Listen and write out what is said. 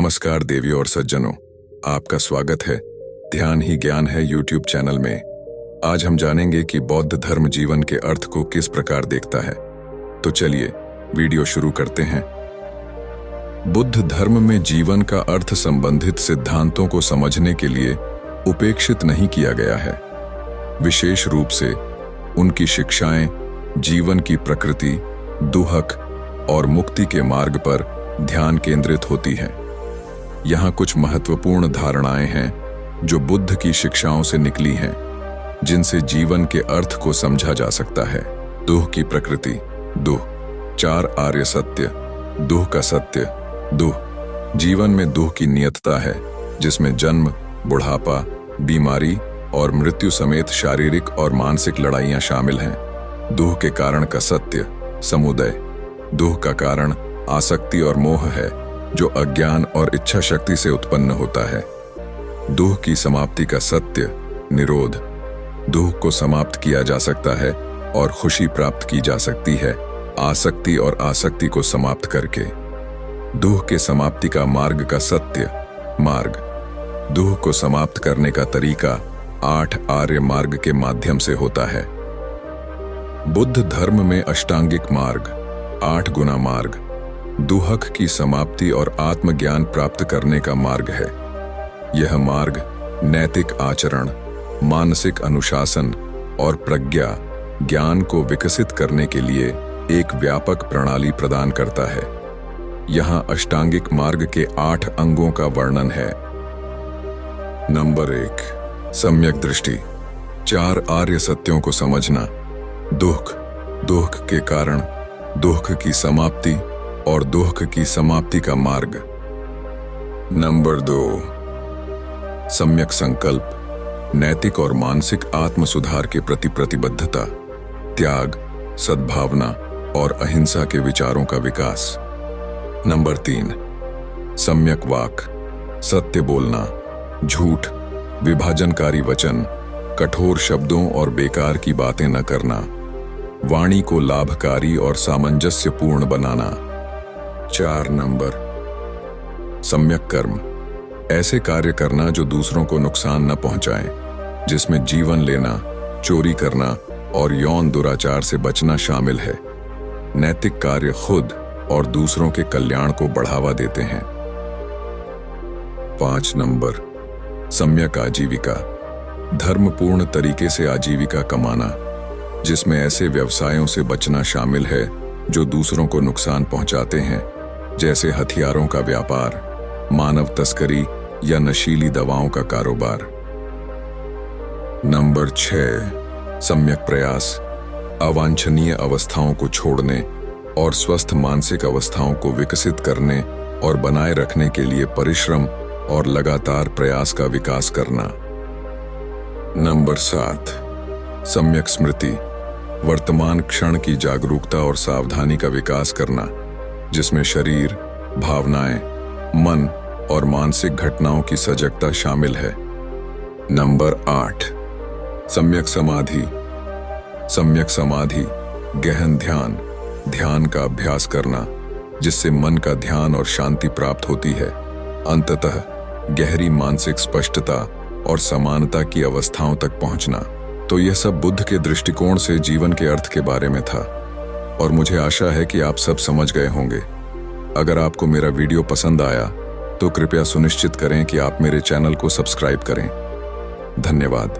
नमस्कार देवियों और सज्जनों, आपका स्वागत है ध्यान ही ज्ञान है यूट्यूब चैनल में। आज हम जानेंगे कि बौद्ध धर्म जीवन के अर्थ को किस प्रकार देखता है। तो चलिए वीडियो शुरू करते हैं। बुद्ध धर्म में जीवन का अर्थ संबंधित सिद्धांतों को समझने के लिए उपेक्षित नहीं किया गया है। विशेष रूप से उनकी शिक्षाएं जीवन की प्रकृति, दुहक और मुक्ति के मार्ग पर ध्यान केंद्रित होती हैं। यहाँ कुछ महत्वपूर्ण धारणाएं हैं जो बुद्ध की शिक्षाओं से निकली हैं, जिनसे जीवन के अर्थ को समझा जा सकता है। दुह की प्रकृति। दुह 4 आर्य सत्य। दुह का सत्य। दुह जीवन में दुह की नियतता है, जिसमें जन्म, बुढ़ापा, बीमारी और मृत्यु समेत शारीरिक और मानसिक लड़ाइयां शामिल हैं। दुह के कारण का सत्य समुदय। दुह का कारण आसक्ति और मोह है, जो अज्ञान और इच्छा शक्ति से उत्पन्न होता है। दुह की समाप्ति का सत्य निरोध। दुह को समाप्त किया जा सकता है और खुशी प्राप्त की जा सकती है आसक्ति और आसक्ति को समाप्त करके। दुह के समाप्ति का मार्ग का सत्य मार्ग। दुह को समाप्त करने का तरीका 8 आर्य मार्ग के माध्यम से होता है। बुद्ध धर्म में अष्टांगिक मार्ग 8 गुना मार्ग दुहक की समाप्ति और आत्मज्ञान प्राप्त करने का मार्ग है। यह मार्ग नैतिक आचरण, मानसिक अनुशासन और प्रज्ञा ज्ञान को विकसित करने के लिए एक व्यापक प्रणाली प्रदान करता है। यहाँ अष्टांगिक मार्ग के 8 अंगों का वर्णन है। नंबर 1, सम्यक दृष्टि। 4 आर्य सत्यों को समझना। दुख, दुख के कारण, दुख की समाप्ति और दुख की समाप्ति का मार्ग। नंबर 2, सम्यक संकल्प। नैतिक और मानसिक आत्म सुधार के प्रति प्रतिबद्धता, त्याग, सद्भावना और अहिंसा के विचारों का विकास। नंबर 3, सम्यक वाक। सत्य बोलना, झूठ, विभाजनकारी वचन, कठोर शब्दों और बेकार की बातें न करना, वाणी को लाभकारी और सामंजस्यपूर्ण बनाना। 4 नंबर, सम्यक कर्म। ऐसे कार्य करना जो दूसरों को नुकसान न पहुंचाएं, जिसमें जीवन लेना, चोरी करना और यौन दुराचार से बचना शामिल है। नैतिक कार्य खुद और दूसरों के कल्याण को बढ़ावा देते हैं। 5 नंबर, सम्यक आजीविका। धर्मपूर्ण तरीके से आजीविका कमाना, जिसमें ऐसे व्यवसायों से बचना शामिल है जो दूसरों को नुकसान पहुंचाते हैं, जैसे हथियारों का व्यापार, मानव तस्करी या नशीली दवाओं का कारोबार। नंबर 6, सम्यक प्रयास। अवांछनीय अवस्थाओं को छोड़ने और स्वस्थ मानसिक अवस्थाओं को विकसित करने और बनाए रखने के लिए परिश्रम और लगातार प्रयास का विकास करना। नंबर 7, सम्यक स्मृति। वर्तमान क्षण की जागरूकता और सावधानी का विकास करना, जिसमें शरीर, भावनाएं, मन और मानसिक घटनाओं की सजगता शामिल है। नंबर 8, सम्यक समाधि। सम्यक समाधि गहन ध्यान, ध्यान का अभ्यास करना, जिससे मन का ध्यान और शांति प्राप्त होती है। अंततः गहरी मानसिक स्पष्टता और समानता की अवस्थाओं तक पहुंचना। तो यह सब बुद्ध के दृष्टिकोण से जीवन के अर्थ के बारे में था, और मुझे आशा है कि आप सब समझ गए होंगे। अगर आपको मेरा वीडियो पसंद आया तो कृपया सुनिश्चित करें कि आप मेरे चैनल को सब्सक्राइब करें। धन्यवाद।